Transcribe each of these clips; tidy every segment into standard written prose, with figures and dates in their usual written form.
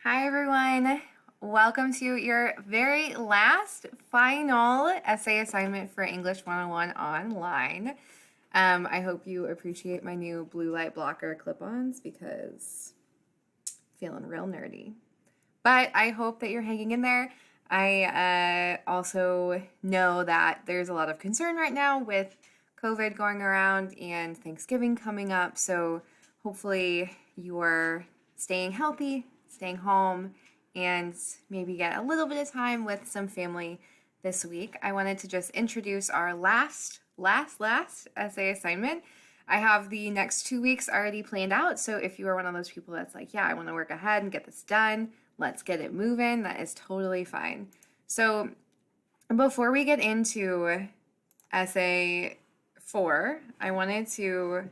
Hi, everyone. Welcome to your very last final essay assignment for English 101 online. I hope you appreciate my new blue light blocker clip-ons because I'm feeling real nerdy. But I hope that you're hanging in there. I also know that there's a lot of concern right now with COVID going around and Thanksgiving coming up. So hopefully you're staying healthy, staying home, and maybe get a little bit of time with some family this week. I wanted to just introduce our last essay assignment. I have the next 2 weeks already planned out. So if you are one of those people that's like, yeah, I want to work ahead and get this done, let's get it moving, that is totally fine. So before we get into essay 4, I wanted to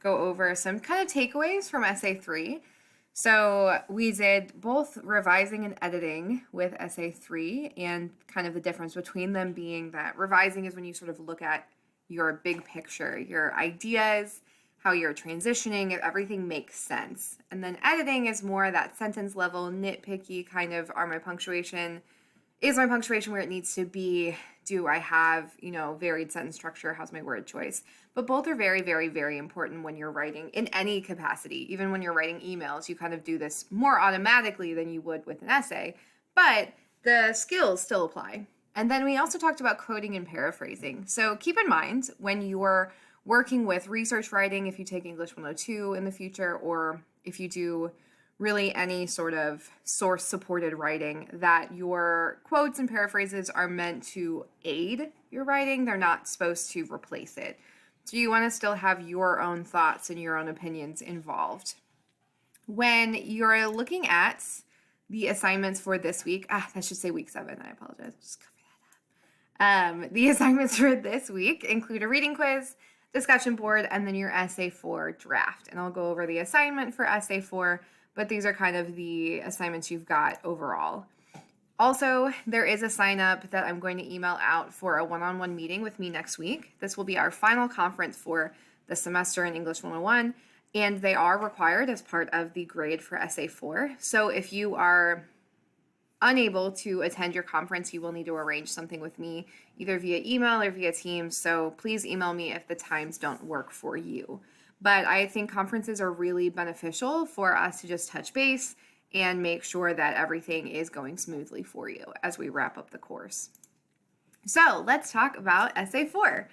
go over some kind of takeaways from essay 3. So we did both revising and editing with essay 3, and kind of the difference between them being that revising is when you sort of look at your big picture, your ideas, how you're transitioning, if everything makes sense. And then editing is more that sentence level, nitpicky kind of, is my punctuation where it needs to be? Do I have, varied sentence structure? How's my word choice? But both are very, very, very important when you're writing in any capacity. Even when you're writing emails, you kind of do this more automatically than you would with an essay, but the skills still apply. And then we also talked about quoting and paraphrasing. So keep in mind when you're working with research writing, if you take English 102 in the future, or if you do really any sort of source-supported writing, that your quotes and paraphrases are meant to aid your writing. They're not supposed to replace it. So you want to still have your own thoughts and your own opinions involved. When you're looking at the assignments for this week, that should say week 7, I apologize. Just cover that up. The assignments for this week include a reading quiz, discussion board, and then your essay 4 draft. And I'll go over the assignment for essay 4, but these are kind of the assignments you've got overall. Also, there is a sign up that I'm going to email out for a one-on-one meeting with me next week. This will be our final conference for the semester in English 101, and they are required as part of the grade for essay 4. So if you are unable to attend your conference, you will need to arrange something with me, either via email or via Teams. So please email me if the times don't work for you. But I think conferences are really beneficial for us to just touch base and make sure that everything is going smoothly for you as we wrap up the course. So let's talk about essay 4.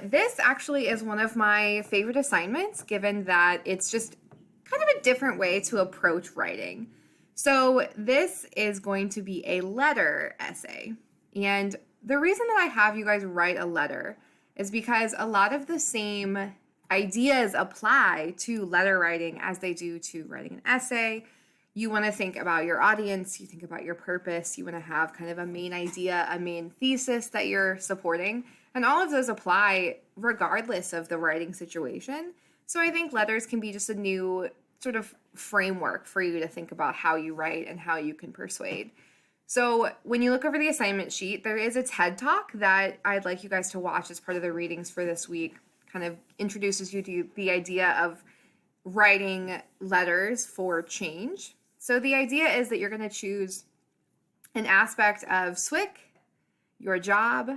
This actually is one of my favorite assignments, given that it's just kind of a different way to approach writing. So this is going to be a letter essay. And the reason that I have you guys write a letter is because a lot of the same ideas apply to letter writing as they do to writing an essay. You want to think about your audience, you think about your purpose, you want to have kind of a main idea, a main thesis that you're supporting, and all of those apply regardless of the writing situation. So I think letters can be just a new sort of framework for you to think about how you write and how you can persuade. So when you look over the assignment sheet, there is a TED Talk that I'd like you guys to watch as part of the readings for this week. Kind of introduces you to the idea of writing letters for change. So the idea is that you're going to choose an aspect of SWIC, your job,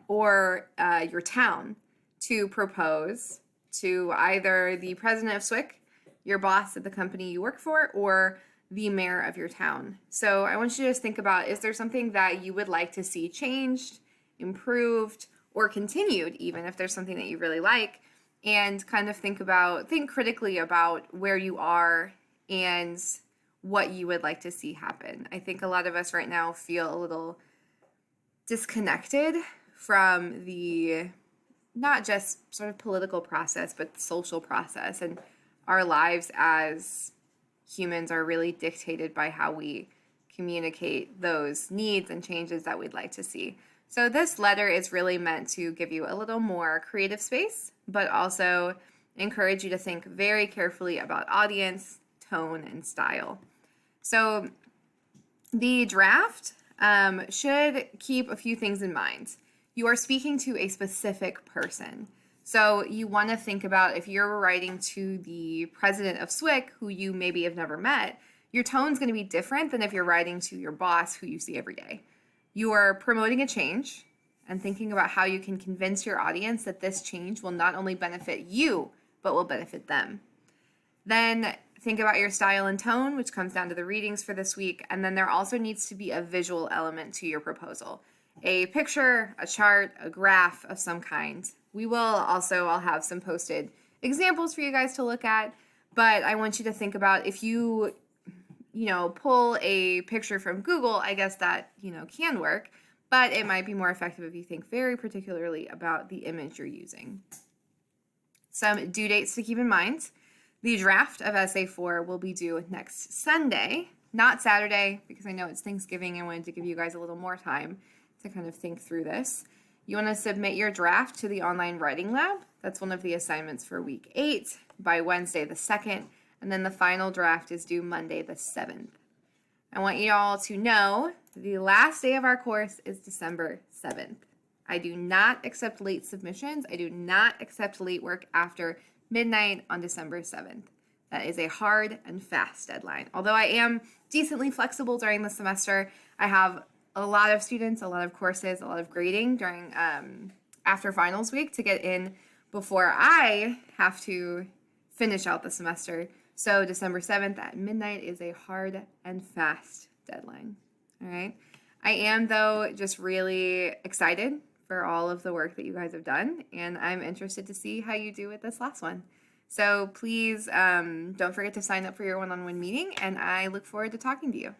or your town to propose to either the president of SWIC, your boss at the company you work for, or the mayor of your town. So I want you to just think about, is there something that you would like to see changed, improved, or continued, even if there's something that you really like, and kind of think critically about where you are and what you would like to see happen. I think a lot of us right now feel a little disconnected from the, not just sort of political process, but social process, and our lives as humans are really dictated by how we communicate those needs and changes that we'd like to see. So this letter is really meant to give you a little more creative space, but also encourage you to think very carefully about audience, tone, and style. So the draft should keep a few things in mind. You are speaking to a specific person. So you want to think about, if you're writing to the president of SWIC, who you maybe have never met, your tone's going to be different than if you're writing to your boss who you see every day. You are promoting a change and thinking about how you can convince your audience that this change will not only benefit you, but will benefit them. Then think about your style and tone, which comes down to the readings for this week. And then there also needs to be a visual element to your proposal. A picture, a chart, a graph of some kind. I'll have some posted examples for you guys to look at, but I want you to think about if you pull a picture from Google, I guess that, can work, but it might be more effective if you think very particularly about the image you're using. Some due dates to keep in mind. The draft of Essay 4 will be due next Sunday, not Saturday, because I know it's Thanksgiving. I wanted to give you guys a little more time to kind of think through this. You want to submit your draft to the online writing lab. That's one of the assignments for week 8 by Wednesday the 2nd, and then the final draft is due Monday the 7th. I want you all to know the last day of our course is December 7th. I do not accept late submissions. I do not accept late work after midnight on December 7th. That is a hard and fast deadline. Although I am decently flexible during the semester, I have a lot of students, a lot of courses, a lot of grading during after finals week to get in before I have to finish out the semester. So December 7th at midnight is a hard and fast deadline. All right. I am, though, just really excited for all of the work that you guys have done, and I'm interested to see how you do with this last one. So please don't forget to sign up for your one-on-one meeting, and I look forward to talking to you.